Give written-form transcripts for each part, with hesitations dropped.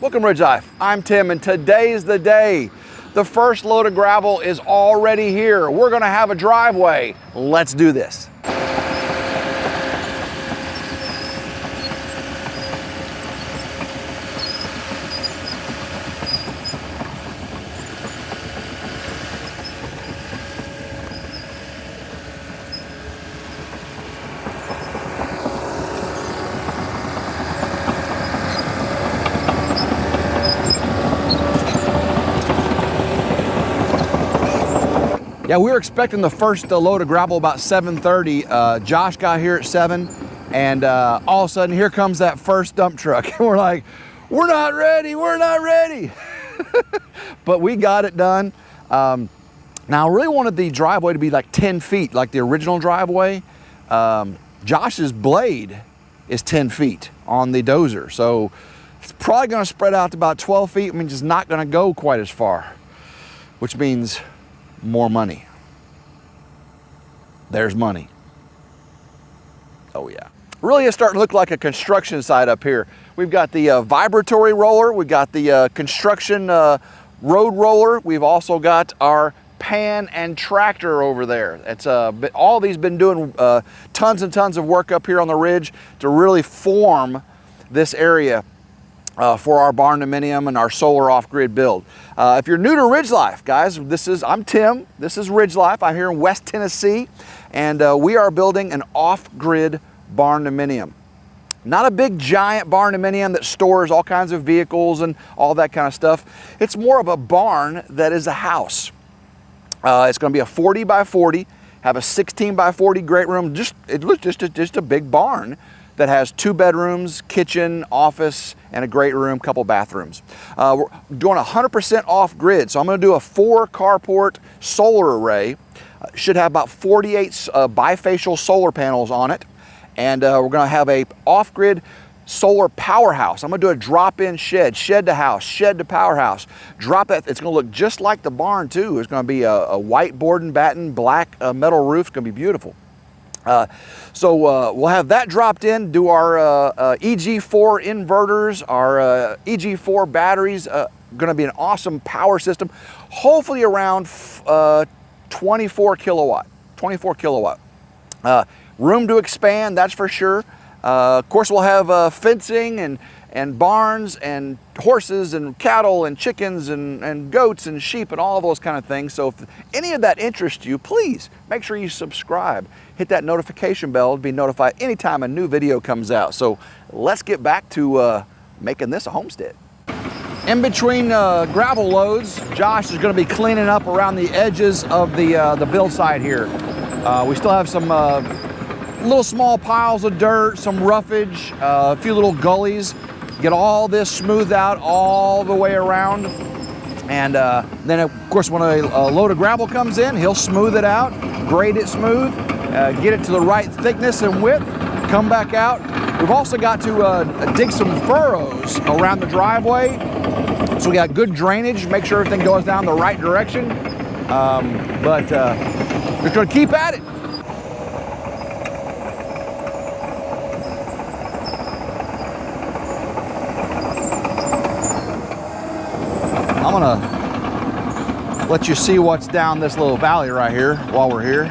Welcome to RidgeLife. I'm Tim and today's the day. The first load of gravel is already here. We're gonna have a driveway. Let's do this. Yeah, we were expecting the first load of gravel about 7:30. Josh got here at 7, and all of a sudden, here comes that first dump truck. And we're like, we're not ready, we're not ready. But we got it done. Now, I really wanted the driveway to be like 10 feet, like the original driveway. Josh's blade is 10 feet on the dozer. So it's probably gonna spread out to about 12 feet. I mean, just not gonna go quite as far, which means more money. There's money. Oh yeah. Really is starting to look like a construction site up here. We've got the vibratory roller, we've got the construction road roller, we've also got our pan and tractor over there. It's all these been doing tons and tons of work up here on the ridge to really form this area for our Barndominium and our solar off-grid build. If you're new to RidgeLife, guys, I'm Tim. This is RidgeLife. I'm here in West Tennessee, and we are building an off-grid Barndominium. Not a big giant Barndominium that stores all kinds of vehicles and all that kind of stuff. It's more of a barn that is a house. It's going to be a 40 by 40, have a 16 by 40 great room. It looks just a big barn that has 2 bedrooms, kitchen, office, and a great room, couple bathrooms. We're doing 100% off-grid, so I'm gonna do a 4 carport solar array. Should have about 48 bifacial solar panels on it, and we're gonna have a off-grid solar powerhouse. I'm gonna do a drop-in shed to house, shed to powerhouse. Drop that, it's gonna look just like the barn too. It's gonna be a white board and batten, black metal roof. It's gonna be beautiful. So we'll have that dropped in, do our EG4 inverters, our EG4 batteries, gonna be an awesome power system, hopefully around 24 kilowatt. Room to expand, that's for sure. Of course, we'll have fencing and barns and horses and cattle and chickens and goats and sheep and all of those kind of things. So if any of that interests you, please make sure you subscribe. Hit that notification bell to be notified anytime a new video comes out. So let's get back to making this a homestead. In between gravel loads, Josh is going to be cleaning up around the edges of the build site here. We still have some little small piles of dirt, some roughage, a few little gullies. Get all this smoothed out all the way around. And then of course when a load of gravel comes in, he'll smooth it out, grade it smooth, get it to the right thickness and width, come back out. We've also got to dig some furrows around the driveway. So we got good drainage, make sure everything goes down the right direction. But we're gonna keep at it. I'm gonna let you see what's down this little valley right here while we're here.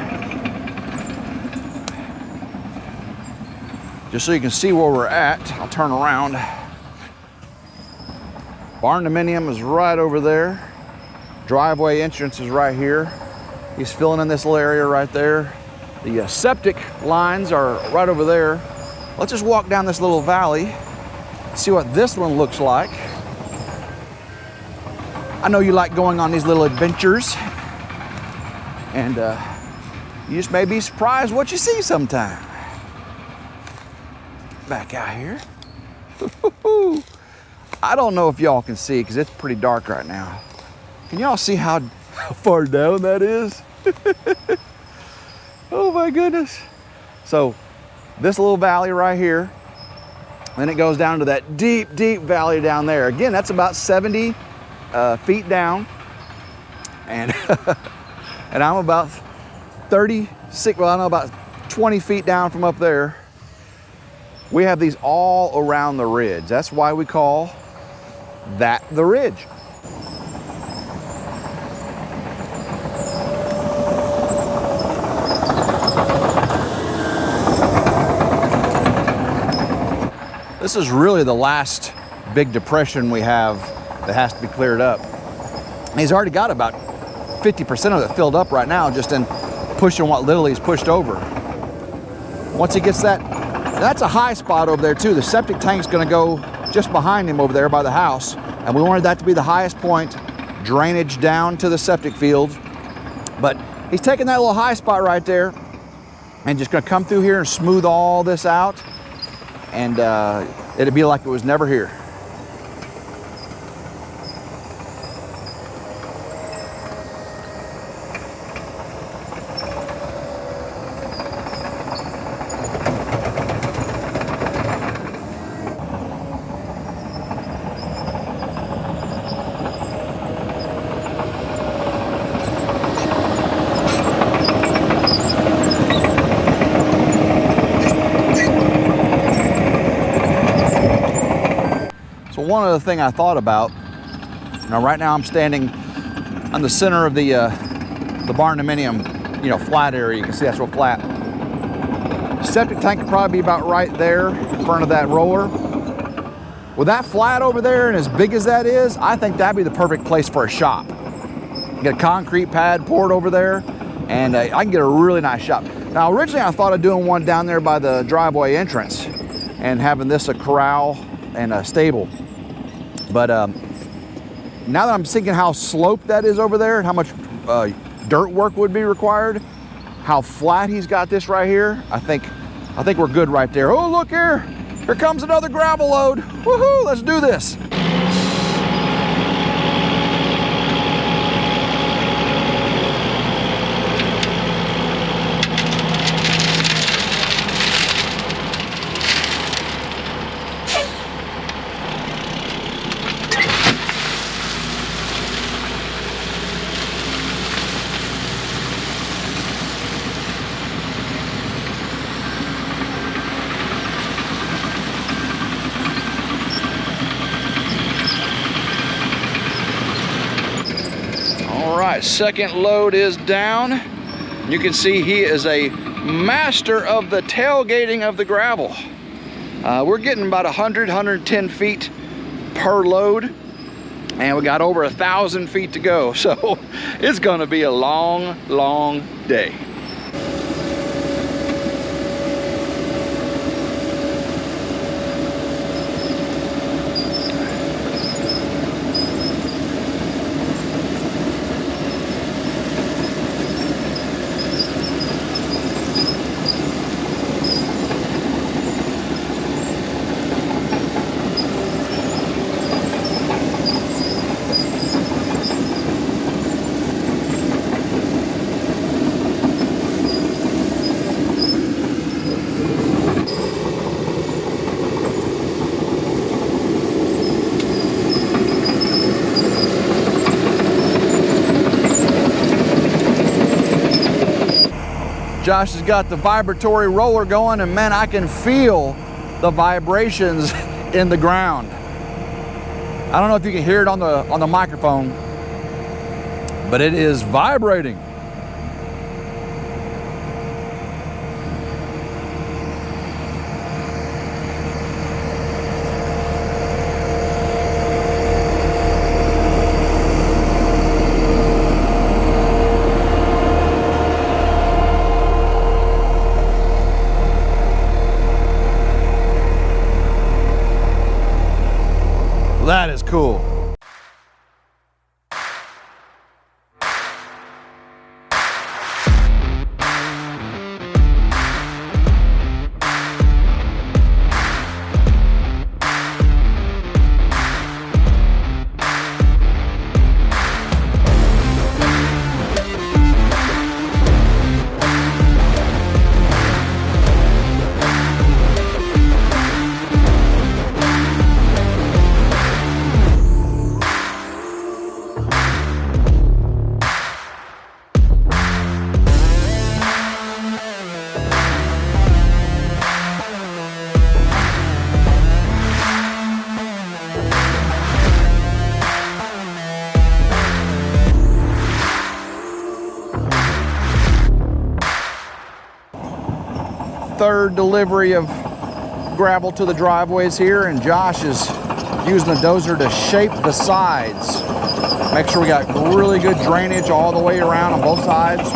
Just so you can see where we're at, I'll turn around. Barndominium is right over there. Driveway entrance is right here. He's filling in this little area right there. The septic lines are right over there. Let's just walk down this little valley, see what this one looks like. I know you like going on these little adventures, and you just may be surprised what you see sometime. Back out here. I don't know if y'all can see because it's pretty dark right now. Can y'all see how far down that is? Oh my goodness. So this little valley right here, then it goes down to that deep, deep valley down there. Again, that's about 70 feet down, and and I'm about 36, well, I don't know, about 20 feet down from up there. We have these all around the ridge. That's why we call that the Ridge. This is really the last big depression we have that has to be cleared up. And he's already got about 50% of it filled up right now, just in pushing what little he's pushed over. Once he gets that, that's a high spot over there too. The septic tank's gonna go just behind him over there by the house. And we wanted that to be the highest point, drainage down to the septic field. But he's taking that little high spot right there and just gonna come through here and smooth all this out. And it'd be like it was never here. One other thing I thought about, now right now I'm standing on the center of the Barndominium, flat area. You can see that's real flat. Septic tank could probably be about right there in front of that roller. With that flat over there and as big as that is, I think that'd be the perfect place for a shop. Get a concrete pad poured over there, and I can get a really nice shop. Now originally I thought of doing one down there by the driveway entrance and having this a corral and a stable. But now that I'm thinking how sloped that is over there and how much dirt work would be required, how flat he's got this right here, I think we're good right there. Oh, look here. Here comes another gravel load. Woohoo, let's do this. Second load is down. You can see he is a master of the tailgating of the gravel. We're getting about 110 feet per load, and we got over 1,000 feet to go. So it's gonna be a long, long day. Josh has got the vibratory roller going, and man, I can feel the vibrations in the ground. I don't know if you can hear it on the microphone, but it is vibrating. That is cool. third delivery of gravel to the driveways here, and Josh is using the dozer to shape the sides. Make sure we got really good drainage all the way around on both sides.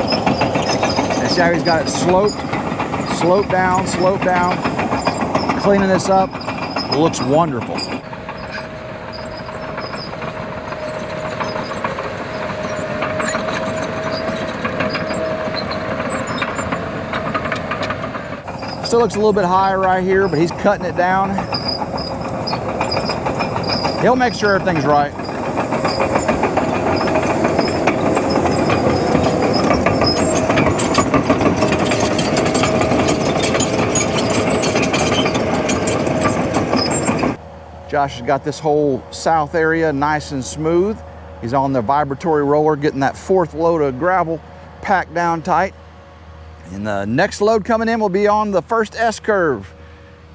And see how he's got it sloped down, cleaning this up. It looks wonderful. Still looks a little bit high right here, but he's cutting it down. He'll make sure everything's right. Josh has got this whole south area nice and smooth. He's on the vibratory roller, getting that fourth load of gravel packed down tight. And the next load coming in will be on the first S-curve.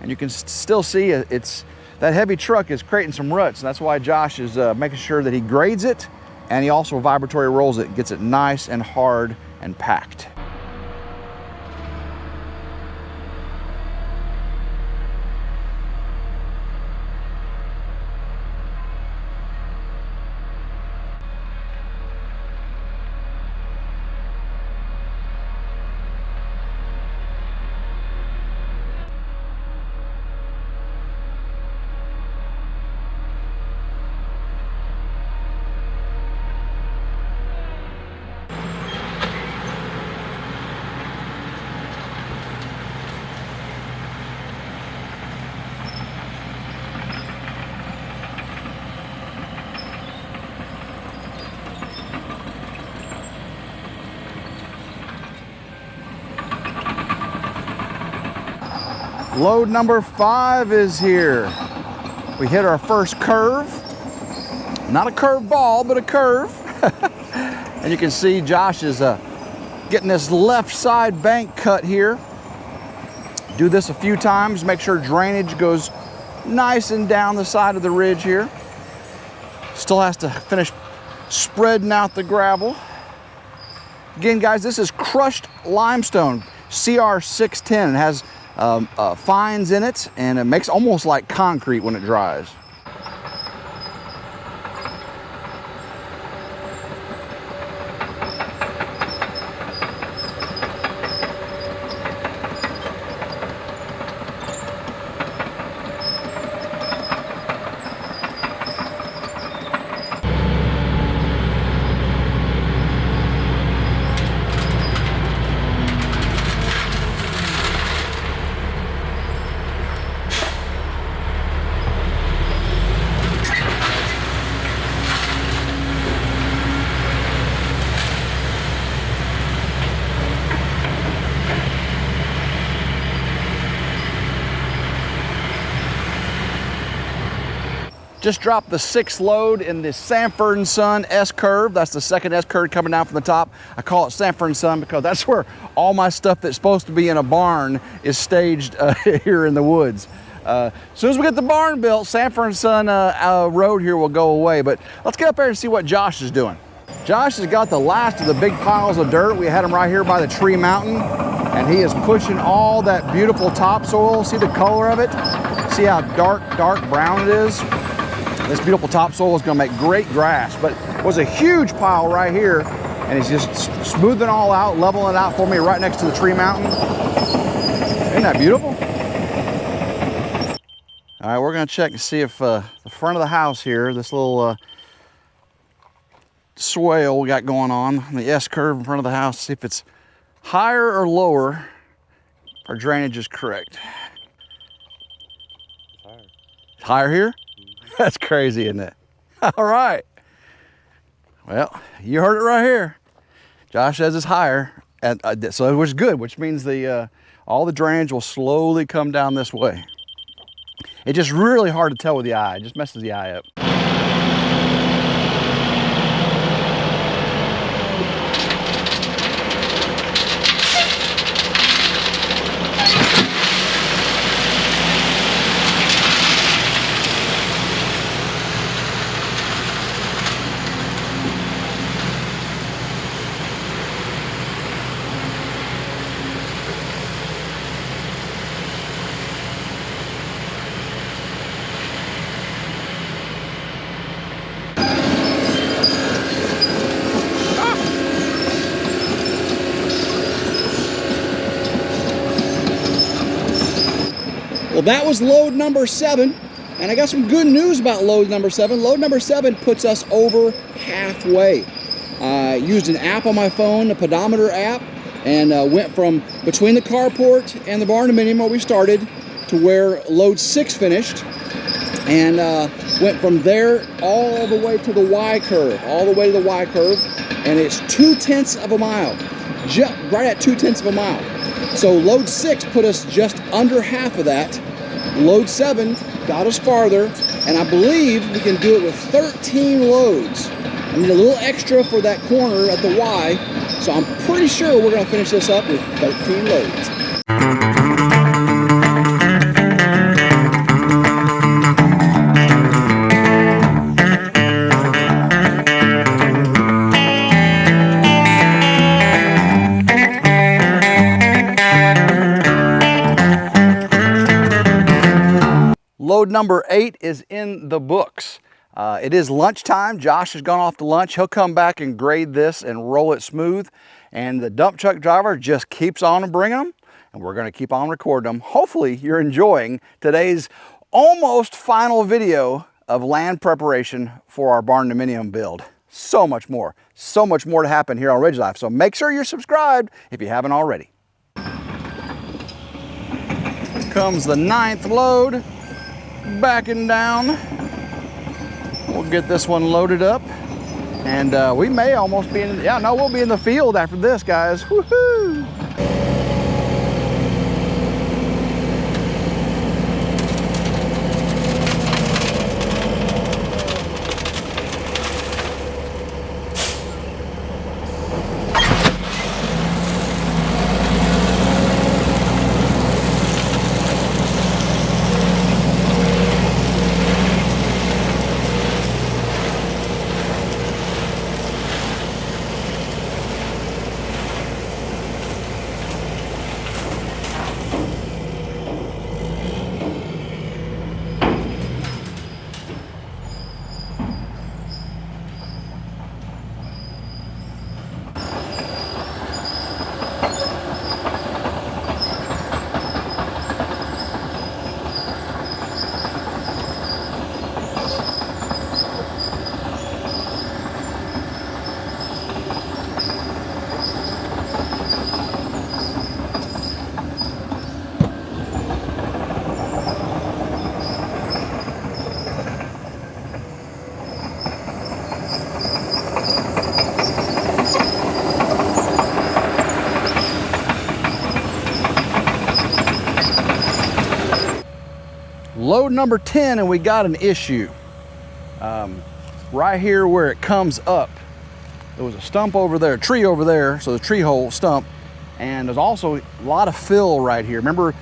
And you can still see that heavy truck is creating some ruts. And that's why Josh is making sure that he grades it, and he also vibratory rolls it and gets it nice and hard and packed. Load number 5 is here. We hit our first curve. Not a curved ball, but a curve. And you can see Josh is getting this left side bank cut here. Do this a few times, make sure drainage goes nice and down the side of the ridge here. Still has to finish spreading out the gravel. Again, guys, this is crushed limestone, CR610. It has fines in it, and it makes almost like concrete when it dries. Just dropped the 6th load in the Sanford & Son S-curve. That's the second S-curve coming down from the top. I call it Sanford & Son because that's where all my stuff that's supposed to be in a barn is staged here in the woods. As soon as we get the barn built, Sanford & Son road here will go away. But let's get up there and see what Josh is doing. Josh has got the last of the big piles of dirt. We had him right here by the tree mountain, and he is pushing all that beautiful topsoil. See the color of it? See how dark brown it is? This beautiful topsoil is going to make great grass, but it was a huge pile right here, and he's just smoothing it all out, leveling it out for me right next to the tree mountain. Isn't that beautiful? All right, we're going to check and see if the front of the house here, this little swale we got going on the S-curve in front of the house, see if it's higher or lower. Our drainage is correct. Higher. Higher here? That's crazy, isn't it? All right. Well, you heard it right here. Josh says it's higher, and so it was good, which means all the drainage will slowly come down this way. It's just really hard to tell with the eye. It just messes the eye up. that was load number 7. And I got some good news about load number 7. Load number 7 puts us over halfway. I used an app on my phone, a pedometer app, and went from between the carport and the Barndominium where we started to where load 6 finished, and went from there all the way to the Y curve, and it's 2/10 of a mile, just right at 2/10 of a mile. So load 6 put us just under half of that. Load 7 got us farther, and I believe we can do it with 13 loads. I need a little extra for that corner at the Y, so I'm pretty sure we're going to finish this up with 13 loads. Load number 8 is in the books. It is lunchtime. Josh has gone off to lunch. He'll come back and grade this and roll it smooth. And the dump truck driver just keeps on bringing them. And we're going to keep on recording them. Hopefully you're enjoying today's almost final video of land preparation for our Barndominium build. So much more to happen here on RidgeLife. So make sure you're subscribed if you haven't already. Here comes the 9th load. Backing down. We'll get this one loaded up, and we may almost be in, yeah, no, we'll be in the field after this, guys. Woohoo! Load number 10, and we got an issue. Right here where it comes up, there was a stump over there, a tree over there, so the tree hole stump, and there's also a lot of fill right here. Remember,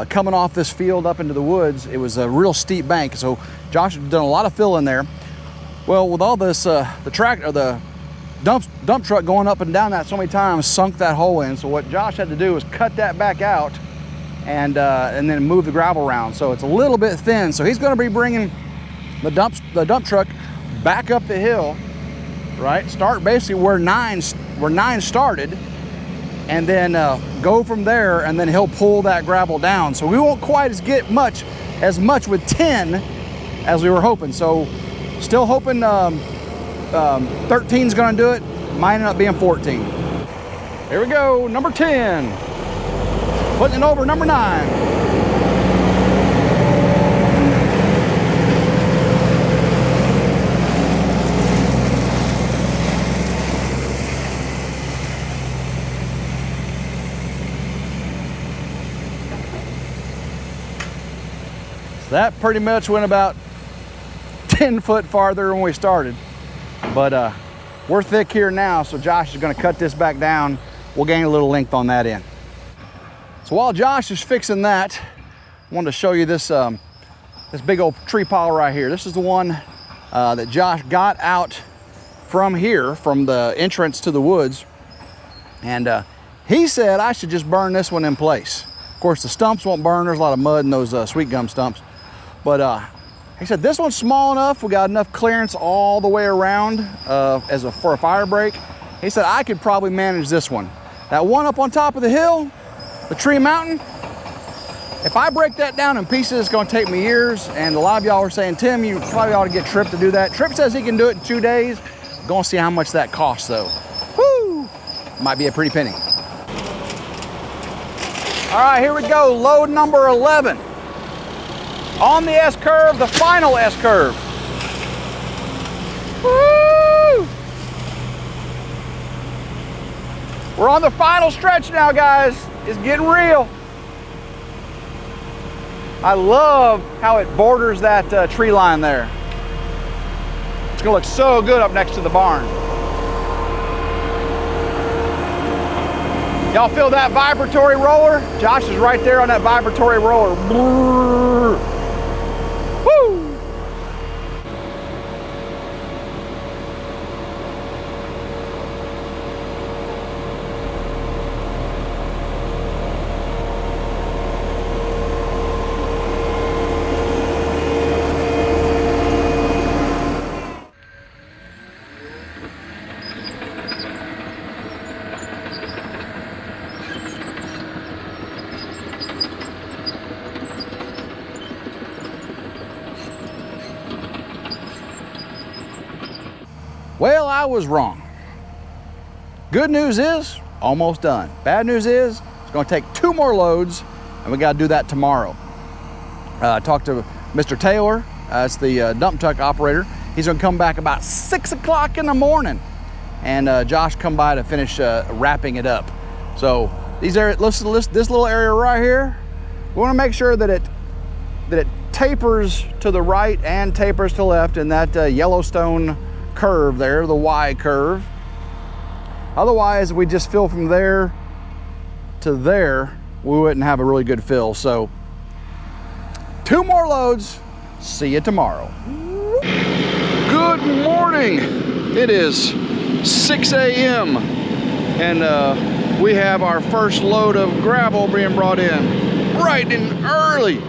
coming off this field up into the woods, it was a real steep bank, so Josh had done a lot of fill in there. Well, with all this, the dump truck going up and down that so many times sunk that hole in, so what Josh had to do was cut that back out and then move the gravel around. So it's a little bit thin. So he's going to be bringing the dump truck back up the hill, right? Start basically where 9 started, and then go from there, and then he'll pull that gravel down. So we won't quite get as much with 10 as we were hoping. So still hoping 13 is going to do it. Might end up being 14. Here we go, number 10. Putting it over number 9. So that pretty much went about 10 foot farther than we started. But we're thick here now, so Josh is going to cut this back down. We'll gain a little length on that end. So while Josh is fixing that, I wanted to show you this, this big old tree pile right here. This is the one that Josh got out from here, from the entrance to the woods. And he said I should just burn this one in place. Of course, the stumps won't burn. There's a lot of mud in those sweet gum stumps. But he said this one's small enough. We got enough clearance all the way around for a fire break. He said I could probably manage this one. That one up on top of the hill, the tree mountain, If I break that down in pieces, it's gonna take me years, and a lot of y'all are saying, Tim, you probably ought to get Tripp to do that. Tripp says he can do it in 2 days. Gonna see how much that costs though. Woo! Might be a pretty penny. All right, here we go, load number 11. On the S-curve, the final S-curve. Woo! We're on the final stretch now, guys. It's getting real. I love how it borders that tree line there. It's gonna look so good up next to the barn. Y'all feel that vibratory roller? Josh is right there on that vibratory roller. Brrr. Woo! Well, I was wrong. Good news is, almost done. Bad news is, it's gonna take 2 more loads, and we gotta do that tomorrow. I talked to Mr. Taylor, that's the dump truck operator. He's gonna come back about 6 o'clock in the morning, and Josh come by to finish wrapping it up. So these areas, this little area right here, we wanna make sure that it tapers to the right and tapers to the left in that Yellowstone curve there, the Y curve. Otherwise, we just fill from there to there, we wouldn't have a really good fill. So 2 more loads. See you tomorrow. Good morning. It is 6 a.m. and we have our first load of gravel being brought in bright and early.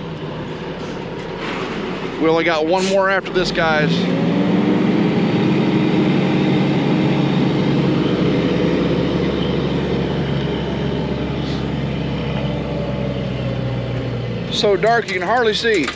We only got 1 more after this, guys. So dark you can hardly see.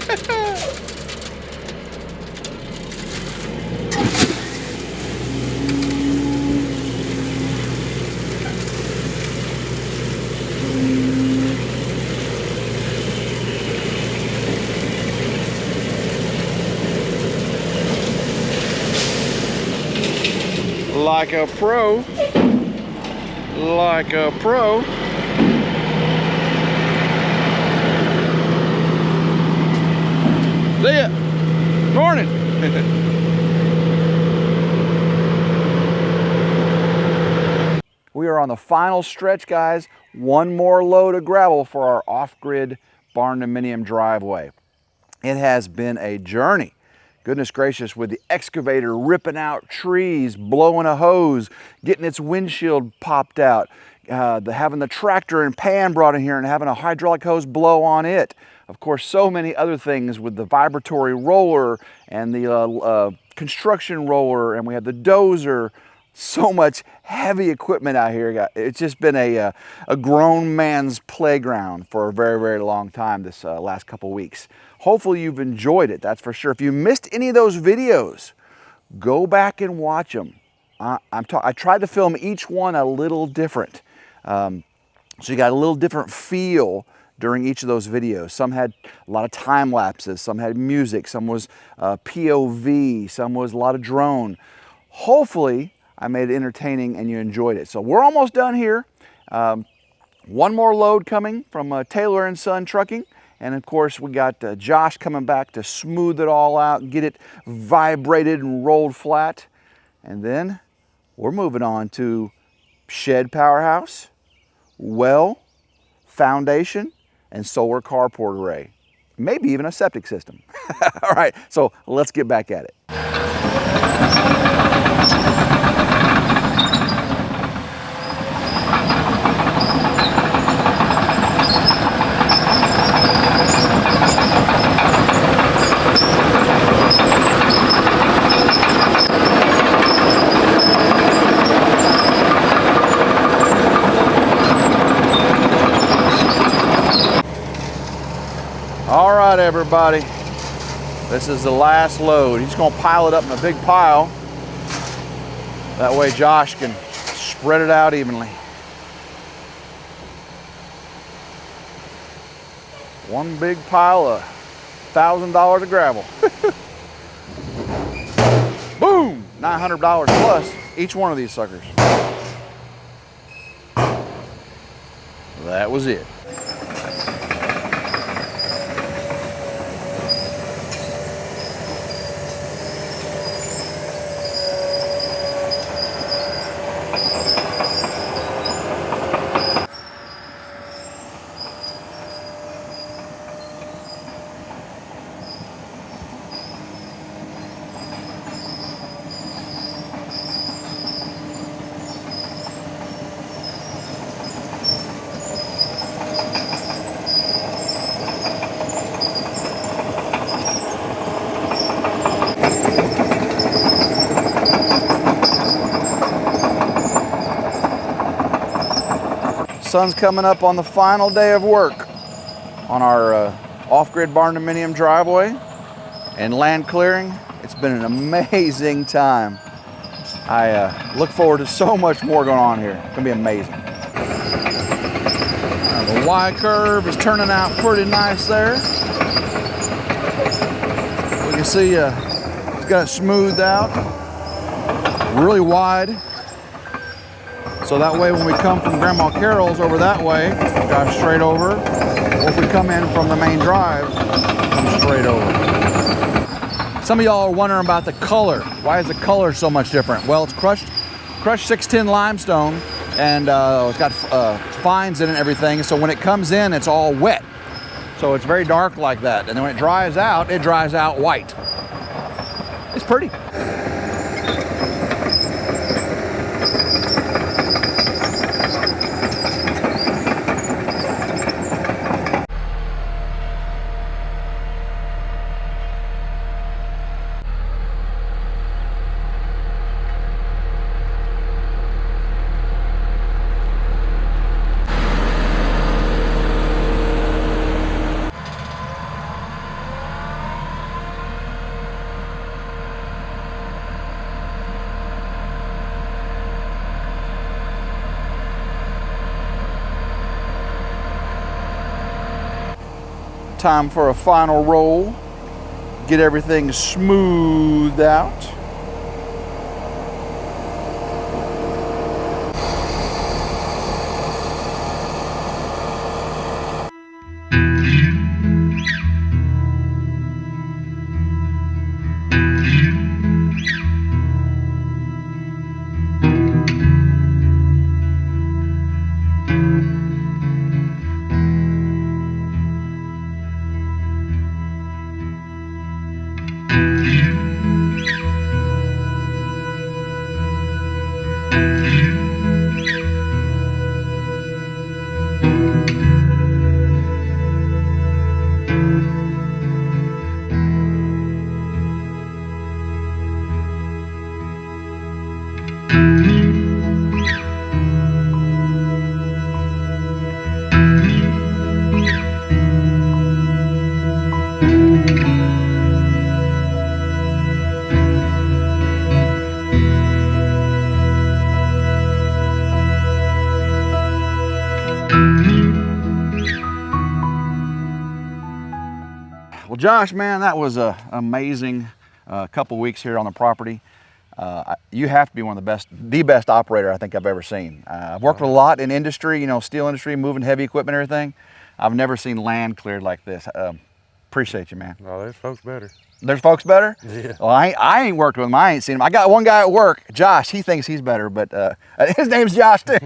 Like a pro. Like a pro. See ya. Morning. We are on the final stretch, guys. 1 more load of gravel for our off-grid Barndominium driveway. It has been a journey. Goodness gracious, with the excavator ripping out trees, blowing a hose, getting its windshield popped out, having the tractor and pan brought in here and having a hydraulic hose blow on it. Of course, so many other things with the vibratory roller and the construction roller, and we have the dozer. So much heavy equipment out here. It's just been a grown man's playground for a very, very long time this last couple weeks. Hopefully you've enjoyed it, that's for sure. If you missed any of those videos, go back and watch them. I tried to film each one a little different. So you got a little different feel during each of those videos. Some had a lot of time lapses, some had music, some was POV, some was a lot of drone. Hopefully I made it entertaining and you enjoyed it. So we're almost done here. 1 more load coming from Taylor and Son Trucking. And of course we got Josh coming back to smooth it all out and get it vibrated and rolled flat. And then we're moving on to shed powerhouse, well, foundation, and solar carport array. Maybe even a septic system. All right, so let's get back at it. everybody. This is the last load. He's gonna pile it up in a big pile. That way Josh can spread it out evenly. One big pile of $1,000 of gravel. Boom! $900 plus each one of these suckers. That was it. Sun's coming up on the final day of work on our off-grid Barndominium driveway and land clearing. It's been an amazing time. I look forward to so much more going on here. It's gonna be amazing. The Y curve is turning out pretty nice there. We can see it's got it smoothed out, really wide. So that way when we come from Grandma Carol's over that way, drive straight over. Or if we come in from the main drive, come straight over. Some of y'all are wondering about the color. Why is the color so much different? Well, it's crushed 610 limestone, and it's got fines in it and everything. So when it comes in, it's all wet. So it's very dark like that. And then when it dries out white. It's pretty. Time for a final roll. Get everything smoothed out. Well, Josh, man, that was an amazing couple weeks here on the property. You have to be one of the best operator I think I've ever seen. I've worked a lot in industry, you know, steel industry, moving heavy equipment and everything. I've never seen land cleared like this. Appreciate you, man. No, there's folks better. There's folks better? Yeah. Well, I ain't worked with them. I ain't seen them. I got one guy at work, Josh. He thinks he's better, but his name's Josh too.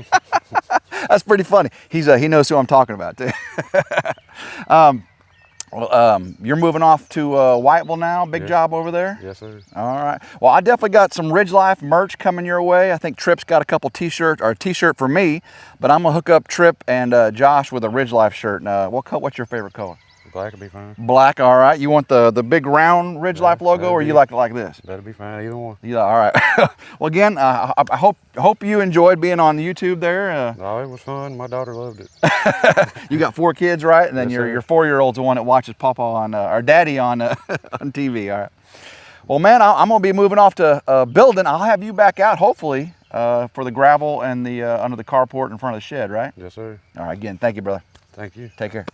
That's pretty funny. He knows who I'm talking about too. You're moving off to Whiteville now. Big job over there. Yes, sir. All right. Well, I definitely got some RidgeLife merch coming your way. I think Tripp's got a couple t-shirts, or a t-shirt for me, but I'm gonna hook up Tripp and Josh with a RidgeLife shirt. What's your favorite color? Black will be fine. Black, all right. You want the big round RidgeLife Yeah, logo, or you like it like this? That'll be fine, either one. Yeah, all right. Well, again, I hope you enjoyed being on YouTube there. Oh, it was fun. My daughter loved it. You got 4 kids, right? And then Yes, your sir. 4-year-old's the one that watches Papa on or Daddy on on TV. All right. Well, man, I'm gonna be moving off to building. I'll have you back out hopefully for the gravel and the under the carport in front of the shed, right? Yes, sir. All right. Again, thank you, brother. Thank you. Take care.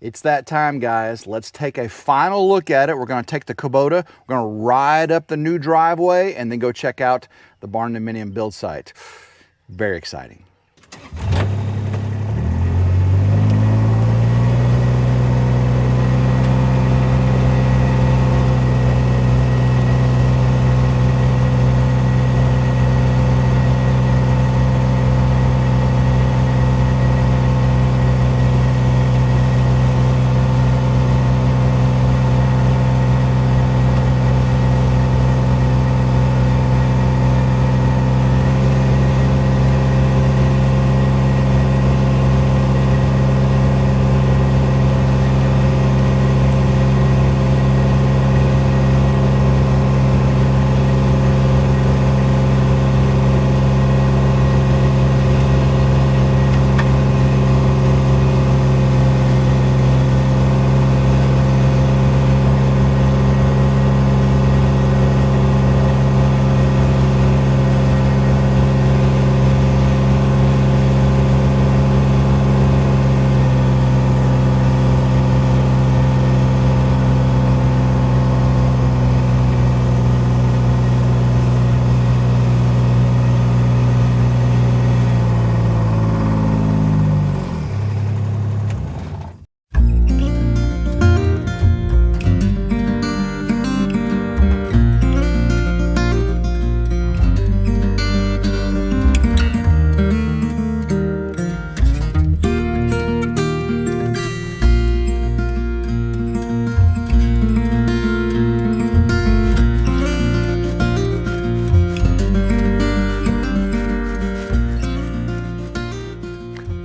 It's that time, guys. Let's take a final look at it. We're going to take the Kubota, we're going to ride up the new driveway, and then go check out the Barndominium build site. Very exciting.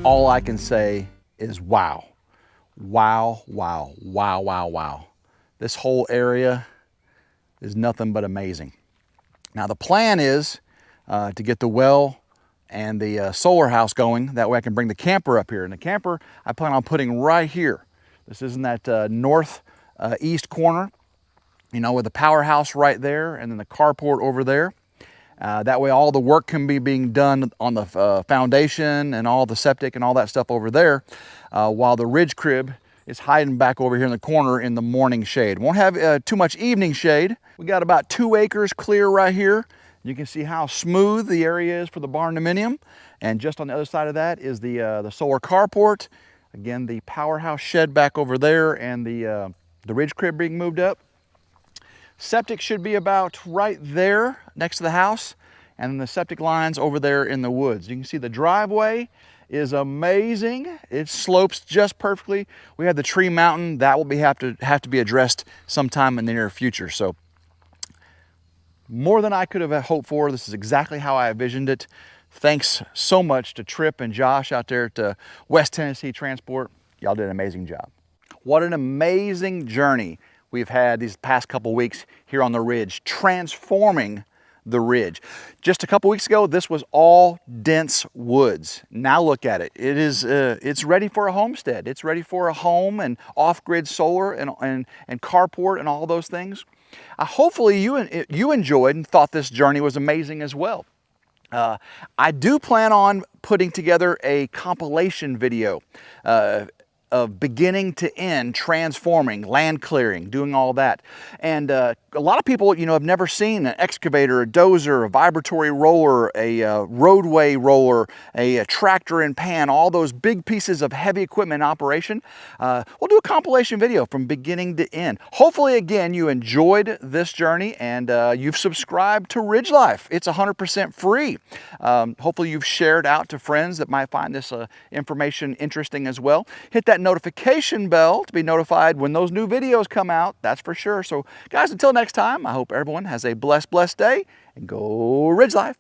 All I can say is wow. Wow, wow, wow, wow, wow. This whole area is nothing but amazing. Now the plan is to get the well and the solar house going. That way I can bring the camper up here. And the camper I plan on putting right here. This is in that north east corner, you know, with the powerhouse right there and then the carport over there. That way all the work can be being done on the foundation and all the septic and all that stuff over there, while the ridge crib is hiding back over here in the corner in the morning shade. Won't have too much evening shade. We got about 2 acres clear right here. You can see how smooth the area is for the Barndominium. And just on the other side of that is the solar carport. Again, the powerhouse shed back over there and the ridge crib being moved up. Septic should be about right there next to the house, and then the septic lines over there in the woods. You can see the driveway is amazing. It slopes just perfectly. We have the tree mountain that will have to be addressed sometime in the near future. So more than I could have hoped for. This is exactly how I envisioned it. Thanks so much to Tripp and Josh out there at West Tennessee Transport. Y'all did an amazing job. What an amazing journey we've had these past couple weeks here on the ridge, transforming the ridge. Just a couple weeks ago, this was all dense woods. Now look at it. It's ready for a homestead. It's ready for a home and off-grid solar and carport and all those things. Hopefully you enjoyed and thought this journey was amazing as well. I do plan on putting together a compilation video of beginning to end, transforming, land clearing, doing all that. And a lot of people, you know, have never seen an excavator, a dozer, a vibratory roller, a roadway roller, a tractor and pan, all those big pieces of heavy equipment in operation. We'll do a compilation video from beginning to end. Hopefully, again, you enjoyed this journey and you've subscribed to RidgeLife. It's 100% free. Hopefully, you've shared out to friends that might find this information interesting as well. Hit that notification bell to be notified when those new videos come out, that's for sure. So guys, until next time, I hope everyone has a blessed day and go RidgeLife.